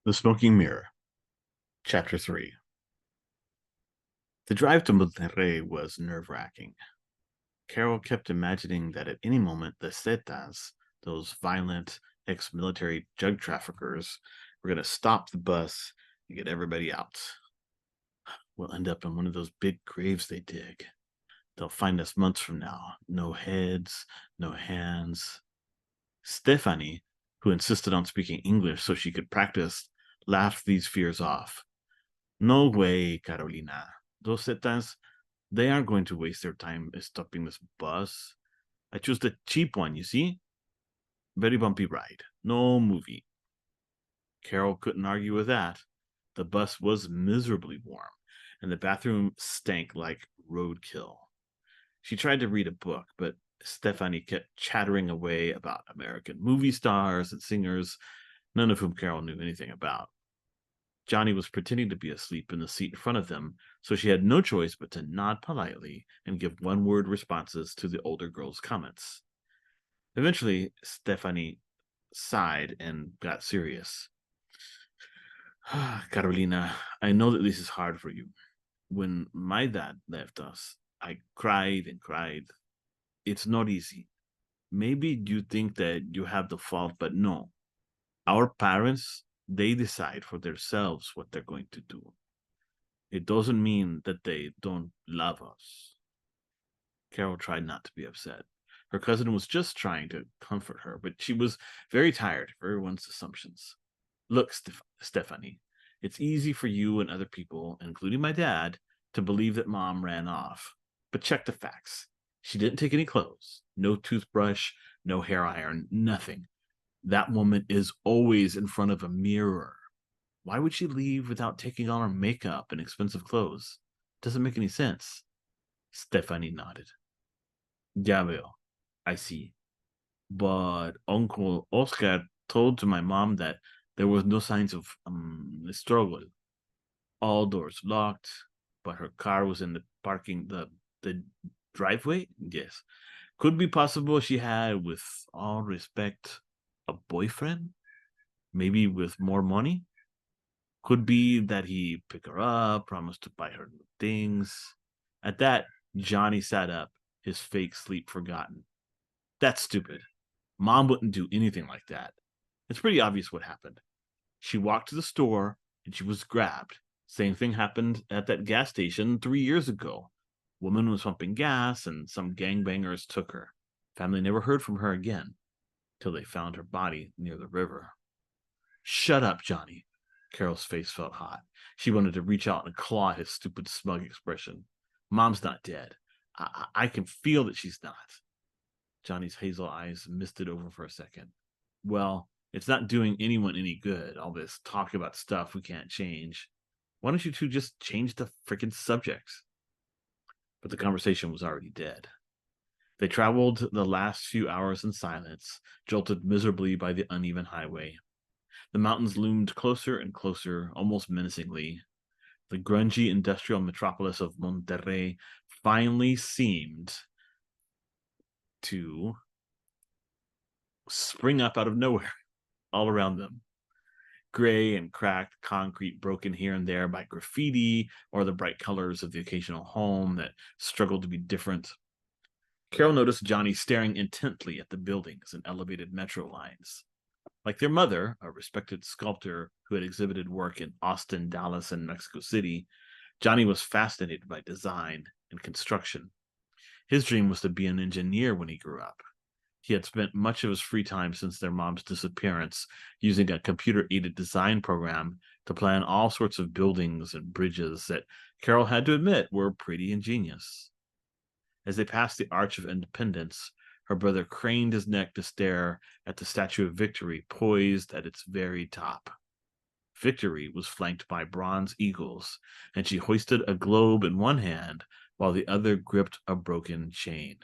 The Smoking Mirror, Chapter 3. The drive to Monterrey was nerve-wracking. Carol kept imagining that at any moment the Zetas, those violent ex-military drug traffickers, were going to stop the bus and get everybody out. We'll end up in one of those big graves they dig. They'll find us months from now. No heads, no hands. Stephanie, who insisted on speaking English so she could practice, laughed these fears off. No way, Carolina. Those Zetas, they aren't going to waste their time stopping this bus. I chose the cheap one, you see? Very bumpy ride. No movie. Carol couldn't argue with that. The bus was miserably warm, and the bathroom stank like roadkill. She tried to read a book, but Stephanie kept chattering away about American movie stars and singers, none of whom Carol knew anything about. Johnny was pretending to be asleep in the seat in front of them, so she had no choice but to nod politely and give one-word responses to the older girl's comments. Eventually, Stephanie sighed and got serious. Carolina, I know that this is hard for you. When my dad left us, I cried and cried. It's not easy. Maybe you think that you have the fault, but no. Our parents, they decide for themselves what they're going to do. It doesn't mean that they don't love us. Carol tried not to be upset. Her cousin was just trying to comfort her, but she was very tired of everyone's assumptions. Look, Stephanie, it's easy for you and other people, including my dad, to believe that mom ran off. But check the facts. She didn't take any clothes, no toothbrush, no hair iron, nothing. That woman is always in front of a mirror. Why would she leave without taking on her makeup and expensive clothes? Doesn't make any sense. Stephanie nodded. Ya veo. I see. But Uncle Oscar told to my mom that there was no signs of struggle. All doors locked, but her car was in the parking the driveway. Yes, could be possible she had, with all respect, a boyfriend. Maybe with more money. Could be that he picked her up, promised to buy her new things. At that, Johnny sat up, his fake sleep forgotten. That's stupid. Mom wouldn't do anything like that. It's pretty obvious what happened. She walked to the store and she was grabbed. Same thing happened at that gas station 3 years ago. Woman was pumping gas and some gangbangers took her. Family never heard from her again till they found her body near the river. Shut up, Johnny. Carol's face felt hot. She wanted to reach out and claw his stupid, smug expression. Mom's not dead. I can feel that she's not. Johnny's hazel eyes misted over for a second. Well, it's not doing anyone any good, all this talk about stuff we can't change. Why don't you two just change the freaking subject? But the conversation was already dead. They traveled the last few hours in silence, jolted miserably by the uneven highway. The mountains loomed closer and closer, almost menacingly. The grungy industrial metropolis of Monterrey finally seemed to spring up out of nowhere all around them. Gray and cracked concrete broken here and there by graffiti or the bright colors of the occasional home that struggled to be different. Carol noticed Johnny staring intently at the buildings and elevated metro lines. Like their mother, a respected sculptor who had exhibited work in Austin, Dallas, and Mexico City, Johnny was fascinated by design and construction. His dream was to be an engineer when he grew up. He had spent much of his free time since their mom's disappearance using a computer aided design program to plan all sorts of buildings and bridges that Carol had to admit were pretty ingenious. As they passed the Arch of Independence, her brother craned his neck to stare at the Statue of Victory poised at its very top. Victory was flanked by bronze eagles, and she hoisted a globe in one hand while the other gripped a broken chain.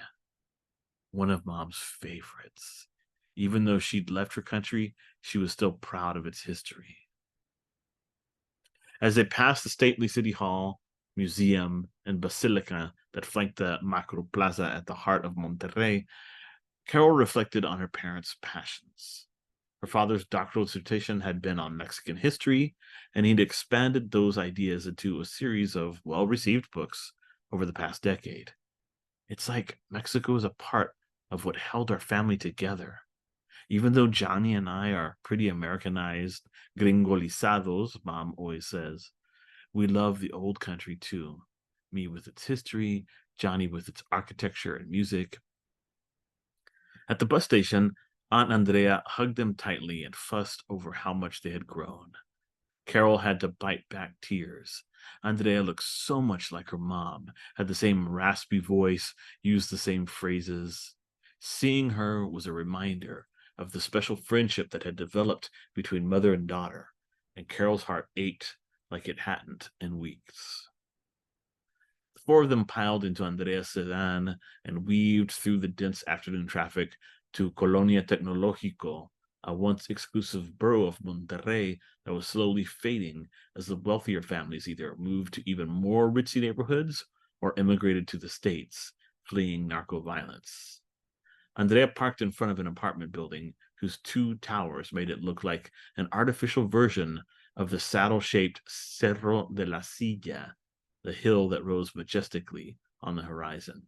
One of Mom's favorites. Even though she'd left her country, she was still proud of its history. As they passed the stately city hall, museum, and basilica that flanked the Macro Plaza at the heart of Monterrey, Carol reflected on her parents' passions. Her father's doctoral dissertation had been on Mexican history, and he'd expanded those ideas into a series of well received books over the past decade. It's like Mexico is a part of what held our family together. Even though Johnny and I are pretty Americanized, gringolizados, Mom always says, we love the old country too. Me with its history, Johnny with its architecture and music. At the bus station, Aunt Andrea hugged them tightly and fussed over how much they had grown. Carol had to bite back tears. Andrea looked so much like her mom, had the same raspy voice, used the same phrases. Seeing her was a reminder of the special friendship that had developed between mother and daughter, and Carol's heart ached like it hadn't in weeks. The four of them piled into Andrea's sedan and weaved through the dense afternoon traffic to Colonia Tecnológico, a once exclusive borough of Monterrey that was slowly fading as the wealthier families either moved to even more ritzy neighborhoods or immigrated to the States, fleeing narco violence. Andrea parked in front of an apartment building whose two towers made it look like an artificial version of the saddle-shaped Cerro de la Silla, the hill that rose majestically on the horizon.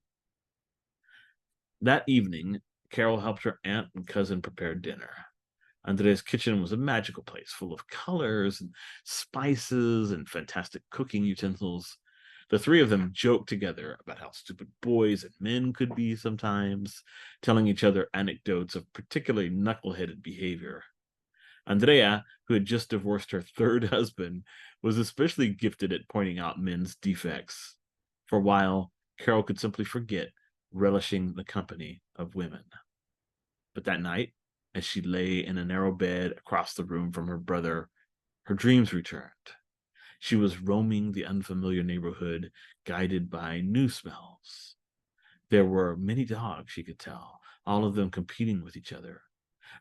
That evening, Carol helped her aunt and cousin prepare dinner. Andrea's kitchen was a magical place full of colors and spices and fantastic cooking utensils. The three of them joked together about how stupid boys and men could be sometimes, telling each other anecdotes of particularly knuckleheaded behavior. Andrea, who had just divorced her third husband, was especially gifted at pointing out men's defects. For a while, Carol could simply forget, relishing the company of women. But that night, as she lay in a narrow bed across the room from her brother, her dreams returned. She was roaming the unfamiliar neighborhood, guided by new smells. There were many dogs, she could tell, all of them competing with each other.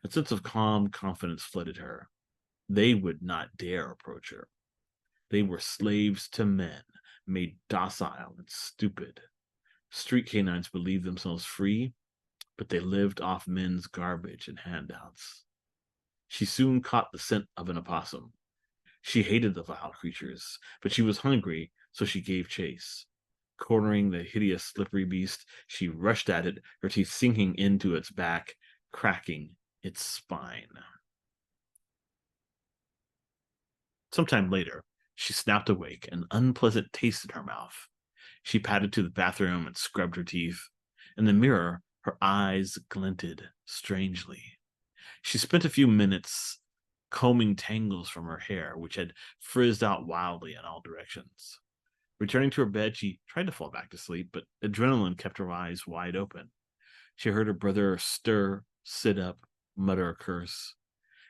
A sense of calm confidence flooded her. They would not dare approach her. They were slaves to men, made docile and stupid. Street canines believed themselves free, but they lived off men's garbage and handouts. She soon caught the scent of an opossum. She hated the vile creatures, but she was hungry, so she gave chase. Cornering the hideous, slippery beast, she rushed at it, her teeth sinking into its back, cracking its spine. Sometime later, she snapped awake, an unpleasant taste in her mouth. She padded to the bathroom and scrubbed her teeth. In the mirror, her eyes glinted strangely. She spent a few minutes combing tangles from her hair, which had frizzed out wildly in all directions. Returning to her bed, she tried to fall back to sleep, but adrenaline kept her eyes wide open. She heard her brother stir, sit up, mutter a curse.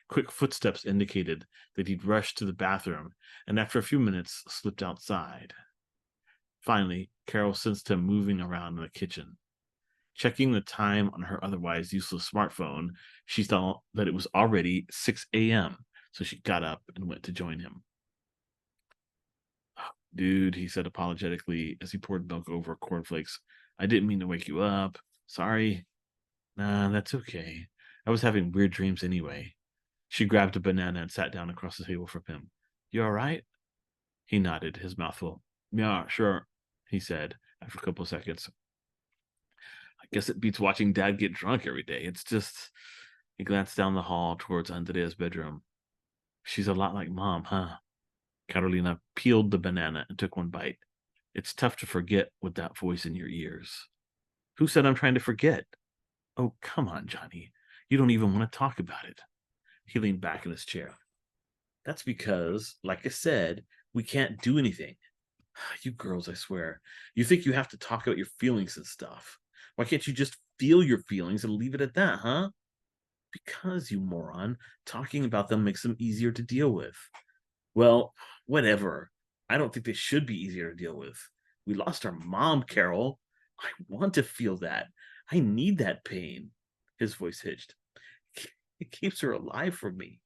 Quick footsteps indicated that he'd rushed to the bathroom, and after a few minutes, slipped outside. Finally, Carol sensed him moving around in the kitchen. Checking the time on her otherwise useless smartphone, she saw that it was already 6 a.m., so she got up and went to join him. Dude, he said apologetically as he poured milk over cornflakes. I didn't mean to wake you up. Sorry. Nah, that's okay. I was having weird dreams anyway. She grabbed a banana and sat down across the table from him. You all right? He nodded, his mouth full. Yeah, sure, he said after a couple of seconds. I guess it beats watching Dad get drunk every day. It's just. He glanced down the hall towards Andrea's bedroom. She's a lot like Mom, huh? Carolina peeled the banana and took one bite. It's tough to forget with that voice in your ears. Who said I'm trying to forget? Oh, come on, Johnny. You don't even want to talk about it. He leaned back in his chair. That's because, like I said, we can't do anything. You girls, I swear. You think you have to talk about your feelings and stuff. Why can't you just feel your feelings and leave it at that, huh? Because, you moron, talking about them makes them easier to deal with. Well, whatever. I don't think they should be easier to deal with. We lost our mom, Carol. I want to feel that. I need that pain. His voice hitched. It keeps her alive for me.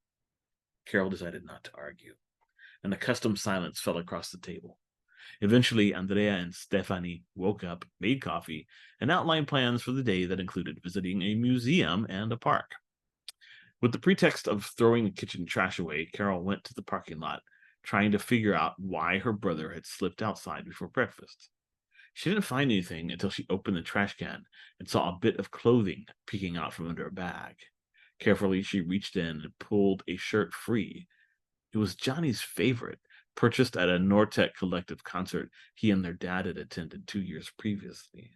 Carol decided not to argue. An accustomed silence fell across the table. Eventually, Andrea and Stefani woke up, made coffee, and outlined plans for the day that included visiting a museum and a park. With the pretext of throwing the kitchen trash away, Carol went to the parking lot, trying to figure out why her brother had slipped outside before breakfast. She didn't find anything until she opened the trash can and saw a bit of clothing peeking out from under a bag. Carefully, she reached in and pulled a shirt free. It was Johnny's favorite, purchased at a Nortec collective concert he and their dad had attended 2 years previously.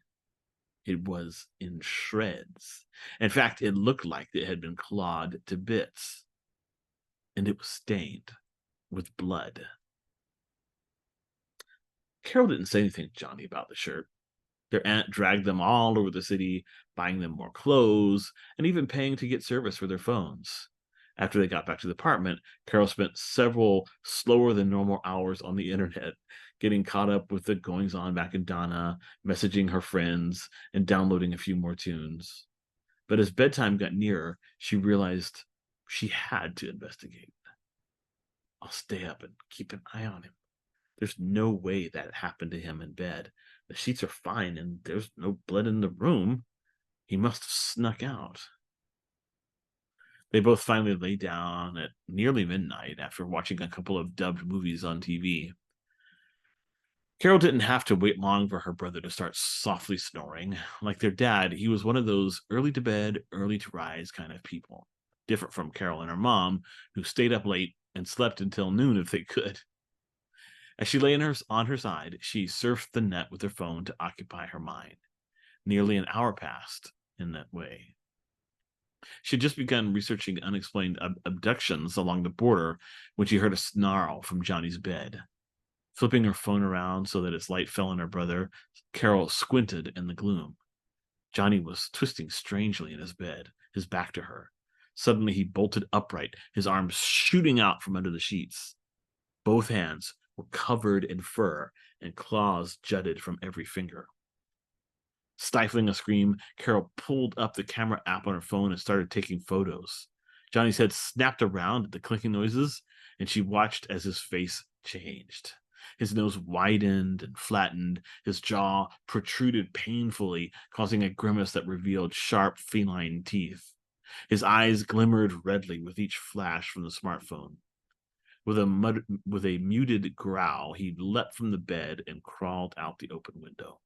It was in shreds. In fact, it looked like it had been clawed to bits, and it was stained with blood. Carol didn't say anything to Johnny about the shirt. Their aunt dragged them all over the city, buying them more clothes, and even paying to get service for their phones. After they got back to the apartment, Carol spent several slower than normal hours on the internet, getting caught up with the goings on back in Donna, messaging her friends, and downloading a few more tunes. But as bedtime got nearer, she realized she had to investigate. I'll stay up and keep an eye on him. There's no way that happened to him in bed. The sheets are fine and there's no blood in the room. He must have snuck out. They both finally lay down at nearly midnight after watching a couple of dubbed movies on TV. Carol didn't have to wait long for her brother to start softly snoring. Like their dad, he was one of those early to bed, early to rise kind of people. Different from Carol and her mom, who stayed up late and slept until noon if they could. As she lay on her side, she surfed the net with her phone to occupy her mind. Nearly an hour passed in that way. She had just begun researching unexplained abductions along the border when she heard a snarl from Johnny's bed. Flipping her phone around so that its light fell on her brother, Carol squinted in the gloom. Johnny was twisting strangely in his bed, his back to her. Suddenly he bolted upright, his arms shooting out from under the sheets. Both hands were covered in fur, and claws jutted from every finger. Stifling a scream, Carol pulled up the camera app on her phone and started taking photos. Johnny's head snapped around at the clicking noises, and she watched as his face changed. His nose widened and flattened, his jaw protruded painfully, causing a grimace that revealed sharp feline teeth. His eyes glimmered redly with each flash from the smartphone. With a muted growl, he leapt from the bed and crawled out the open window.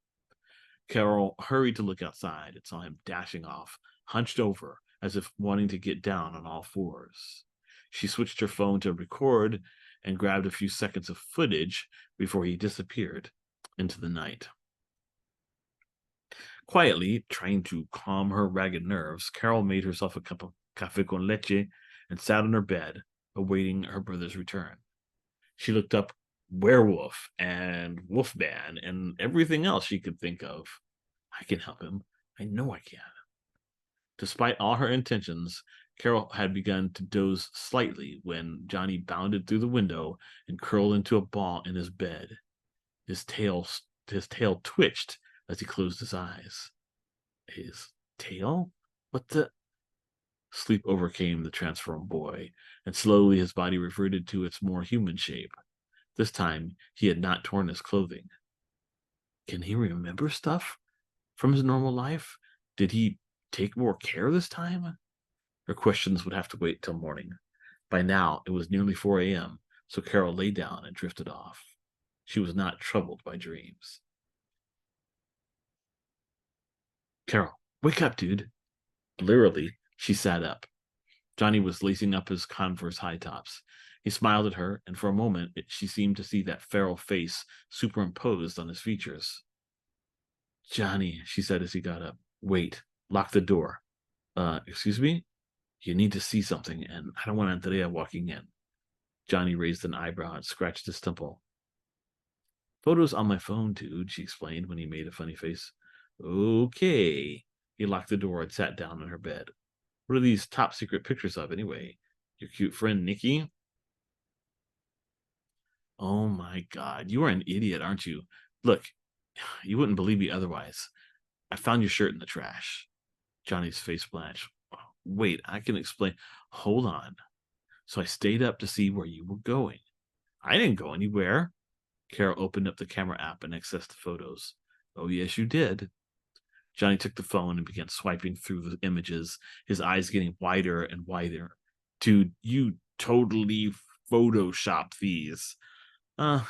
Carol hurried to look outside and saw him dashing off, hunched over, as if wanting to get down on all fours. She switched her phone to record and grabbed a few seconds of footage before he disappeared into the night. Quietly, trying to calm her ragged nerves, Carol made herself a cup of café con leche and sat on her bed, awaiting her brother's return. She looked up werewolf and wolfman and everything else she could think of. I can help him. I know I can. Despite all her intentions, Carol had begun to doze slightly when Johnny bounded through the window and curled into a ball in his bed. His tail twitched as he closed his eyes. His tail? What the? Sleep overcame the transformed boy, and slowly his body reverted to its more human shape. This time, he had not torn his clothing. Can he remember stuff from his normal life? Did he take more care this time? Her questions would have to wait till morning. By now, it was nearly 4 a.m., so Carol lay down and drifted off. She was not troubled by dreams. Carol, wake up, dude. Literally, she sat up. Johnny was lacing up his Converse high tops. He smiled at her, and for a moment she seemed to see that feral face superimposed on his features. Johnny, she said as he got up. Wait, lock the door. Excuse me? You need to see something, and I don't want Andrea walking in. Johnny raised an eyebrow and scratched his temple. Photos on my phone, dude, she explained when he made a funny face. Okay. He locked the door and sat down on her bed. What are these top secret pictures of, anyway? Your cute friend, Nikki? Oh my God, you are an idiot, aren't you? Look, you wouldn't believe me otherwise. I found your shirt in the trash. Johnny's face blanched. Wait, I can explain. Hold on. So I stayed up to see where you were going. I didn't go anywhere. Carol opened up the camera app and accessed the photos. Oh, yes, you did. Johnny took the phone and began swiping through the images, his eyes getting wider and wider. Dude, you totally photoshopped these.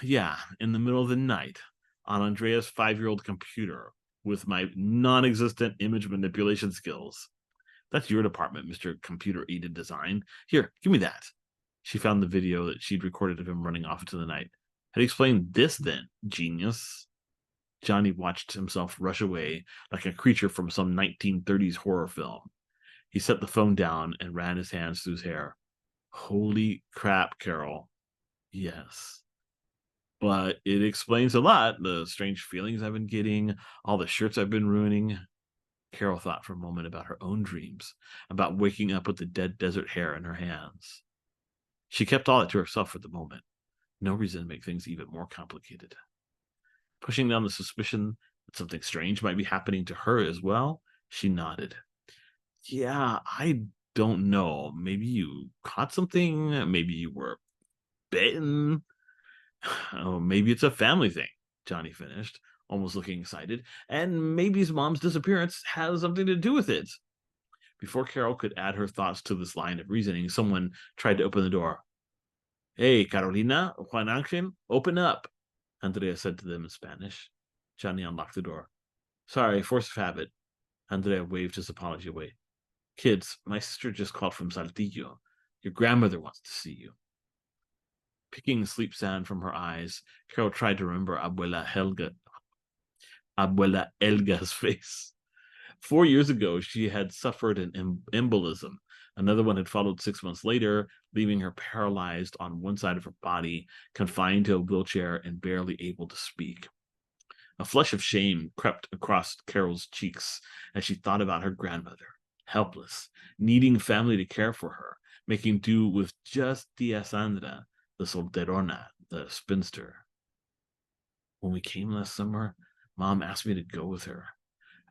Yeah, in the middle of the night, on Andrea's 5-year-old computer, with my non existent image manipulation skills. That's your department, Mr. Computer Aided Design. Here, give me that. She found the video that she'd recorded of him running off into the night. How do you explain this then, genius? Johnny watched himself rush away like a creature from some 1930s horror film. He set the phone down and ran his hands through his hair. Holy crap, Carol. Yes. But it explains a lot. The strange feelings I've been getting, all the shirts I've been ruining. Carol thought for a moment about her own dreams, about waking up with the dead desert hair in her hands. She kept all that to herself for the moment. No reason to make things even more complicated. Pushing down the suspicion that something strange might be happening to her as well, she nodded. Yeah, I don't know. Maybe you caught something. Maybe you were bitten. Oh, maybe it's a family thing, Johnny finished, almost looking excited. And maybe his mom's disappearance has something to do with it. Before Carol could add her thoughts to this line of reasoning, someone tried to open the door. Hey, Carolina, Juan Angel, open up, Andrea said to them in Spanish. Johnny unlocked the door. Sorry, force of habit. Andrea waved his apology away. Kids, my sister just called from Saltillo. Your grandmother wants to see you. Picking sleep sand from her eyes, Carol tried to remember Abuela Helga's face. 4 years ago, she had suffered an embolism. Another one had followed 6 months later, leaving her paralyzed on one side of her body, confined to a wheelchair, and barely able to speak. A flush of shame crept across Carol's cheeks as she thought about her grandmother, helpless, needing family to care for her, making do with just Tia Sandra, the solterona, the spinster. When we came last summer, Mom asked me to go with her.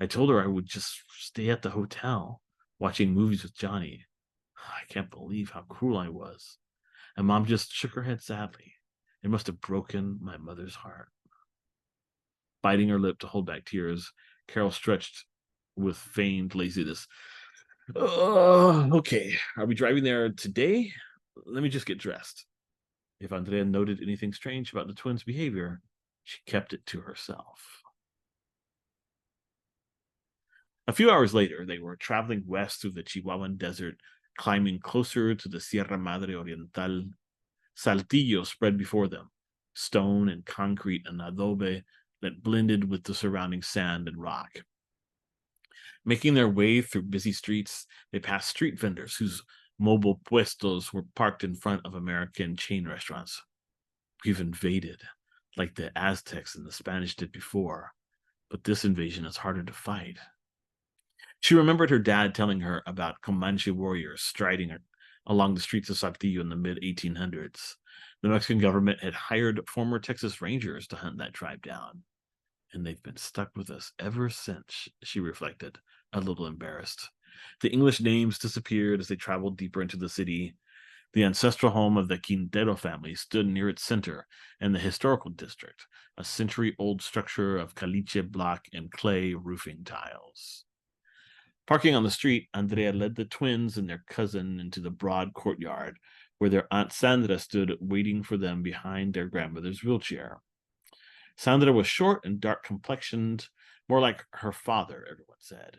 I told her I would just stay at the hotel, watching movies with Johnny. I can't believe how cruel I was. And Mom just shook her head sadly. It must have broken my mother's heart. Biting her lip to hold back tears, Carol stretched with feigned laziness. Oh, okay. Are we driving there today? Let me just get dressed. If Andrea noted anything strange about the twins' behavior, she kept it to herself. A few hours later, they were traveling west through the Chihuahuan desert, climbing closer to the Sierra Madre Oriental. Saltillo spread before them, stone and concrete and adobe that blended with the surrounding sand and rock. Making their way through busy streets, they passed street vendors whose mobile puestos were parked in front of American chain restaurants. We've invaded, like the Aztecs and the Spanish did before, but this invasion is harder to fight. She remembered her dad telling her about Comanche warriors striding along the streets of Saltillo in the mid 1800s. The Mexican government had hired former Texas Rangers to hunt that tribe down. And they've been stuck with us ever since, she reflected, a little embarrassed. The English names disappeared as they traveled deeper into the city. The ancestral home of the Quintero family stood near its center in the historical district, a century-old structure of caliche block and clay roofing tiles. Parking on the street, Andrea led the twins and their cousin into the broad courtyard, where their Aunt Sandra stood waiting for them behind their grandmother's wheelchair. Sandra was short and dark complexioned, more like her father, everyone said.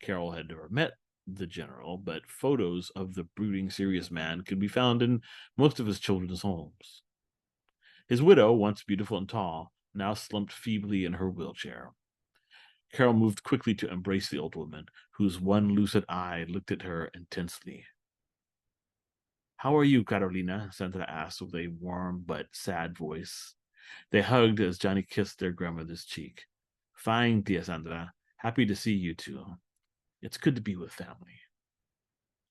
Carol had never met the general, but photos of the brooding, serious man could be found in most of his children's homes. His widow, once beautiful and tall, now slumped feebly in her wheelchair. Carol moved quickly to embrace the old woman, whose one lucid eye looked at her intensely. How are you, Carolina? Sandra asked with a warm but sad voice. They hugged as Johnny kissed their grandmother's cheek. Fine, Tia Sandra. Happy to see you too. It's good to be with family.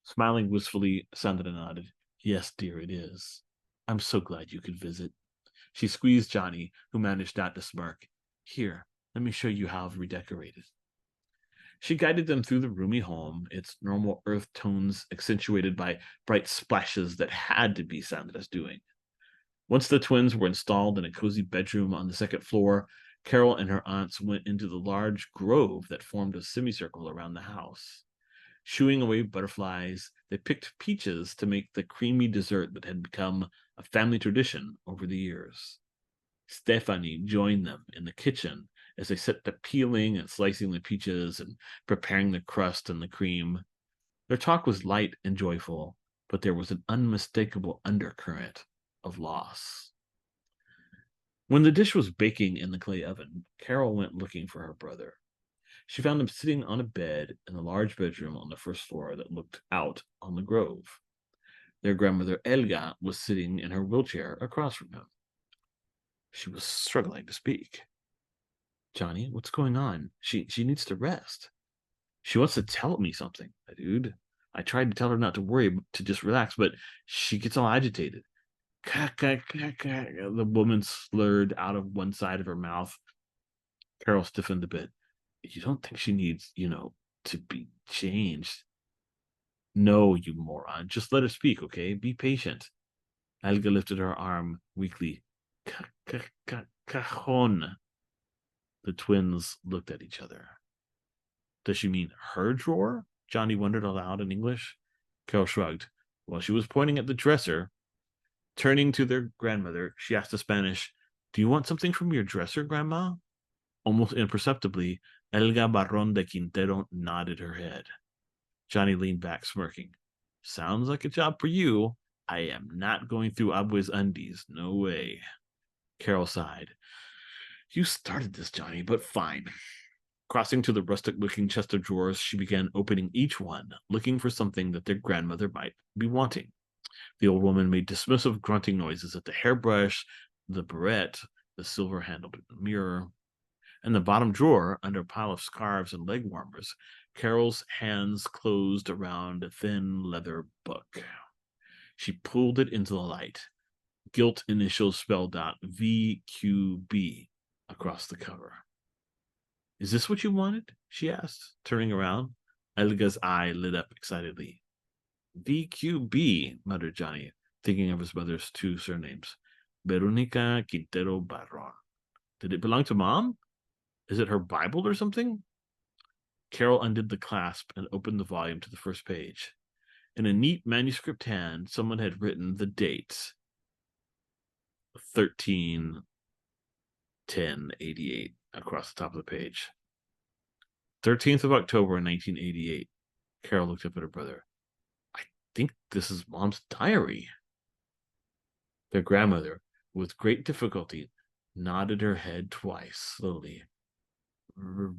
Smiling wistfully, Sandra nodded. Yes, dear, it is. I'm so glad you could visit. She squeezed Johnny, who managed not to smirk. Here, let me show you how I've redecorated. She guided them through the roomy home, its normal earth tones accentuated by bright splashes that had to be Sandra's doing. Once the twins were installed in a cozy bedroom on the second floor, Carol and her aunts went into the large grove that formed a semicircle around the house. Shooing away butterflies, they picked peaches to make the creamy dessert that had become a family tradition over the years. Stephanie joined them in the kitchen as they set to peeling and slicing the peaches and preparing the crust and the cream. Their talk was light and joyful, but there was an unmistakable undercurrent of loss. When the dish was baking in the clay oven, Carol went looking for her brother. She found him sitting on a bed in the large bedroom on the first floor that looked out on the grove. Their grandmother Helga was sitting in her wheelchair across from him. She was struggling to speak. Johnny, what's going on? She needs to rest. She wants to tell me something, dude. I tried to tell her not to worry, to just relax, but she gets all agitated. The woman slurred out of one side of her mouth. Carol stiffened a bit. You don't think she needs, to be changed? No, you moron. Just let her speak, okay? Be patient. Helga lifted her arm weakly. Cajon. The twins looked at each other. Does she mean her drawer? Johnny wondered aloud in English. Carol shrugged. While she was pointing at the dresser, turning to their grandmother, she asked in Spanish, Do you want something from your dresser, Grandma? Almost imperceptibly, Helga Barron de Quintero nodded her head. Johnny leaned back, smirking. Sounds like a job for you. I am not going through Abuela's undies. No way. Carol sighed. You started this, Johnny, but fine. Crossing to the rustic-looking chest of drawers, she began opening each one, looking for something that their grandmother might be wanting. The old woman made dismissive grunting noises at the hairbrush, the barrette, the silver-handled mirror. In the bottom drawer, under a pile of scarves and leg warmers, Carol's hands closed around a thin leather book. She pulled it into the light. Gilt initials spelled out VQB across the cover. Is this what you wanted? She asked, turning around. Helga's eye lit up excitedly. VQB, muttered Johnny, thinking of his mother's two surnames. Veronica Quintero Barron. Did it belong to Mom? Is it her Bible or something? Carol undid the clasp and opened the volume to the first page. In a neat manuscript hand, someone had written the dates 13/10/88 across the top of the page. 13th of October, 1988. Carol looked up at her brother. I think this is Mom's diary. Their grandmother, with great difficulty, nodded her head twice, slowly. Read.